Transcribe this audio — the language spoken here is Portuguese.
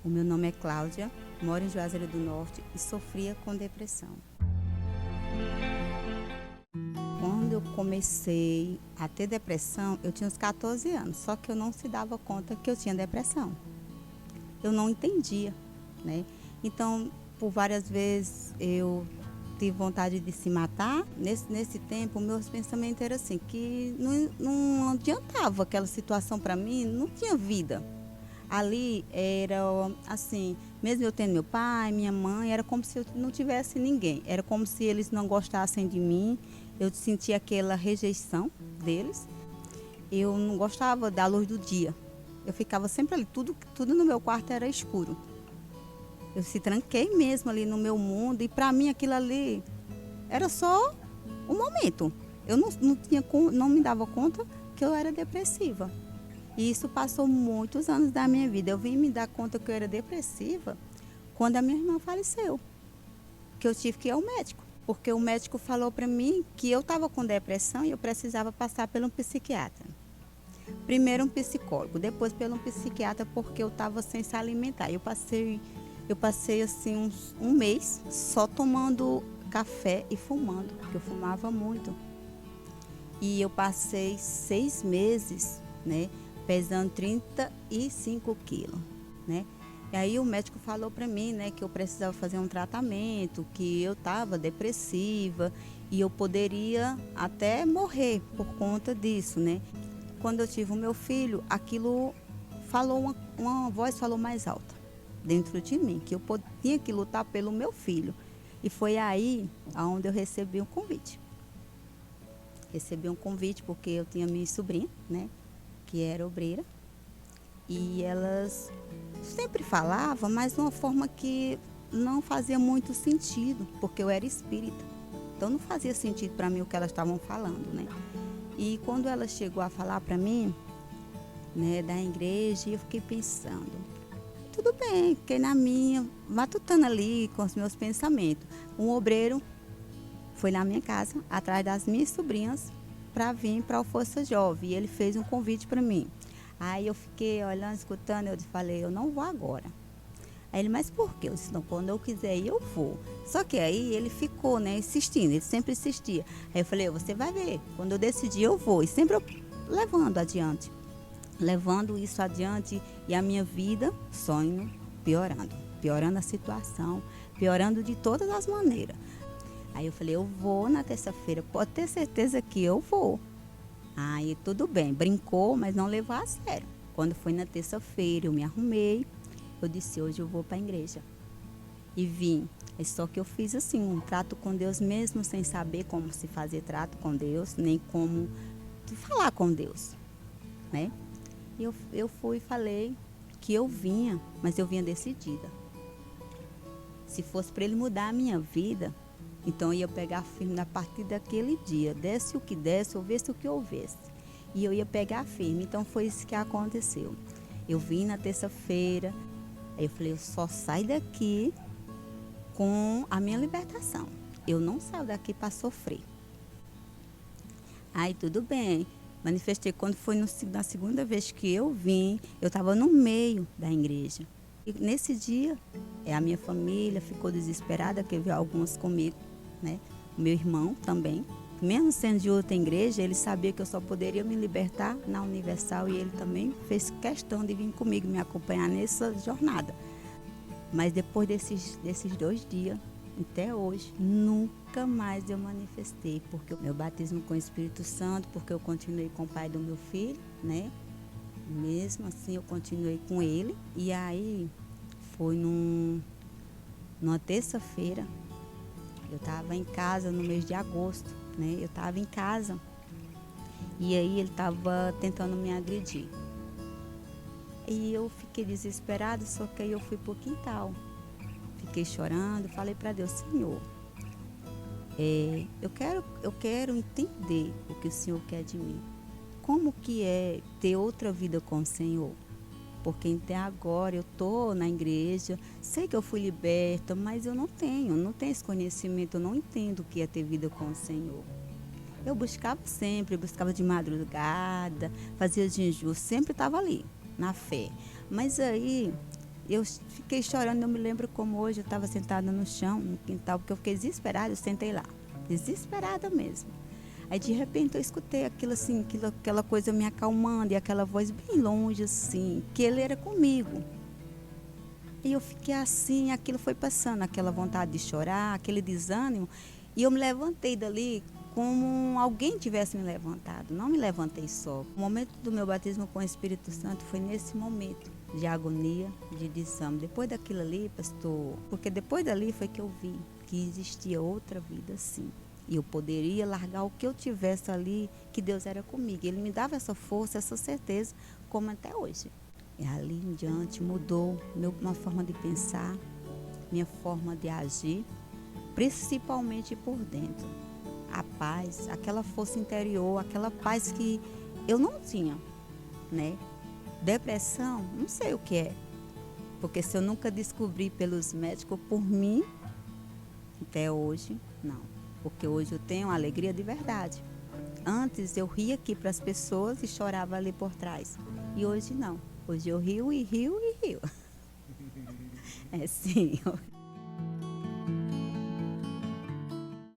O meu nome é Cláudia, moro em Juazeiro do Norte e sofria com depressão. Quando eu comecei a ter depressão, eu tinha uns 14 anos, só que eu não se dava conta que eu tinha depressão. Eu não entendia, né? Então, por várias vezes eu tive vontade de se matar. Nesse tempo, meus pensamentos eram assim, que não adiantava aquela situação para mim, não tinha vida. Ali era assim, mesmo eu tendo meu pai, minha mãe, era como se eu não tivesse ninguém. Era como se eles não gostassem de mim. Eu sentia aquela rejeição deles. Eu não gostava da luz do dia. Eu ficava sempre ali, tudo no meu quarto era escuro. Eu se tranquei mesmo ali no meu mundo e para mim aquilo ali era só um momento. Eu não me dava conta que eu era depressiva. E isso passou muitos anos da minha vida. Eu vim me dar conta que eu era depressiva quando a minha irmã faleceu, que eu tive que ir ao médico, porque o médico falou para mim que eu estava com depressão e eu precisava passar por um psiquiatra. Primeiro um psicólogo, depois pelo um psiquiatra, porque eu estava sem se alimentar. Eu passei assim um mês só tomando café e fumando, porque eu fumava muito. E eu passei 6 meses, né, pesando 35 quilos, né? E aí o médico falou para mim, né, que eu precisava fazer um tratamento, que eu estava depressiva e eu poderia até morrer por conta disso, né? Quando eu tive o meu filho, aquilo falou, uma voz falou mais alta dentro de mim, que eu tinha que lutar pelo meu filho. E foi aí onde eu recebi um convite. Recebi um convite porque eu tinha minha sobrinha, né, que era obreira, e elas sempre falavam, mas de uma forma que não fazia muito sentido, porque eu era espírita. Então não fazia sentido para mim o que elas estavam falando, né? E quando ela chegou a falar para mim, né, da igreja, eu fiquei pensando, tudo bem, fiquei na minha, matutando ali com os meus pensamentos. Um obreiro foi na minha casa, atrás das minhas sobrinhas, para vir para o Força Jovem. E ele fez um convite para mim. Aí eu fiquei olhando, escutando, eu falei, eu não vou agora. Aí ele, mas por quê? Eu disse, não, quando eu quiser ir, eu vou. Só que aí ele ficou, né, insistindo, ele sempre insistia. Aí eu falei, você vai ver, quando eu decidir, eu vou. E sempre eu levando isso adiante, e a minha vida, sonho, piorando a situação, piorando de todas as maneiras. Aí eu falei, eu vou na terça-feira, pode ter certeza que eu vou. Aí tudo bem, brincou, mas não levou a sério. Quando foi na terça-feira, eu me arrumei, eu disse, hoje eu vou para a igreja. E vim. É só que eu fiz assim, um trato com Deus mesmo, sem saber como se fazer trato com Deus, nem como falar com Deus, né? E eu fui e falei que eu vinha, mas eu vinha decidida. Se fosse para ele mudar a minha vida, então eu ia pegar firme a partir daquele dia. Desse o que desse, houvesse o que houvesse. E eu ia pegar firme. Então foi isso que aconteceu. Eu vim na terça-feira, aí eu falei, eu só saio daqui com a minha libertação. Eu não saio daqui para sofrer. Aí tudo bem. Manifestei quando foi na segunda vez que eu vim, eu estava no meio da igreja. E nesse dia, a minha família ficou desesperada, que veio algumas comigo, né? Meu irmão também. Mesmo sendo de outra igreja, ele sabia que eu só poderia me libertar na Universal e ele também fez questão de vir comigo, me acompanhar nessa jornada. Mas depois desses 2 dias, até hoje, nunca mais eu manifestei, porque o meu batismo com o Espírito Santo, porque eu continuei com o pai do meu filho, né? Mesmo assim eu continuei com ele. E aí foi numa terça-feira, eu estava em casa no mês de agosto, né? Eu estava em casa e aí ele estava tentando me agredir. E eu fiquei desesperada, só que aí eu fui pro quintal. Fiquei chorando, falei para Deus, Senhor, eu quero entender o que o Senhor quer de mim. Como que é ter outra vida com o Senhor? Porque até agora eu estou na igreja, sei que eu fui liberta, mas eu não tenho esse conhecimento, eu não entendo o que é ter vida com o Senhor. Eu buscava sempre, buscava de madrugada, fazia jejum, sempre estava ali, na fé. Mas aí Eu fiquei chorando, eu me lembro como hoje eu estava sentada no chão, no quintal, porque eu fiquei desesperada, eu sentei lá, desesperada mesmo. Aí de repente eu escutei aquilo assim, aquela coisa me acalmando e aquela voz bem longe assim, que ele era comigo. E eu fiquei assim, aquilo foi passando, aquela vontade de chorar, aquele desânimo. E eu me levantei dali como alguém tivesse me levantado. Não me levantei só. O momento do meu batismo com o Espírito Santo foi nesse momento de agonia, de desânimo. Depois daquilo ali, pastor, porque depois dali foi que eu vi que existia outra vida assim. E eu poderia largar o que eu tivesse ali, que Deus era comigo. Ele me dava essa força, essa certeza, como até hoje. E ali em diante mudou minha forma de pensar, minha forma de agir, principalmente por dentro. A paz, aquela força interior, aquela paz que eu não tinha, né? Depressão, não sei o que é, porque se eu nunca descobri pelos médicos, por mim, até hoje, não. Porque hoje eu tenho alegria de verdade. Antes eu ria aqui para as pessoas e chorava ali por trás. E hoje não. Hoje eu rio e rio e rio. É sim.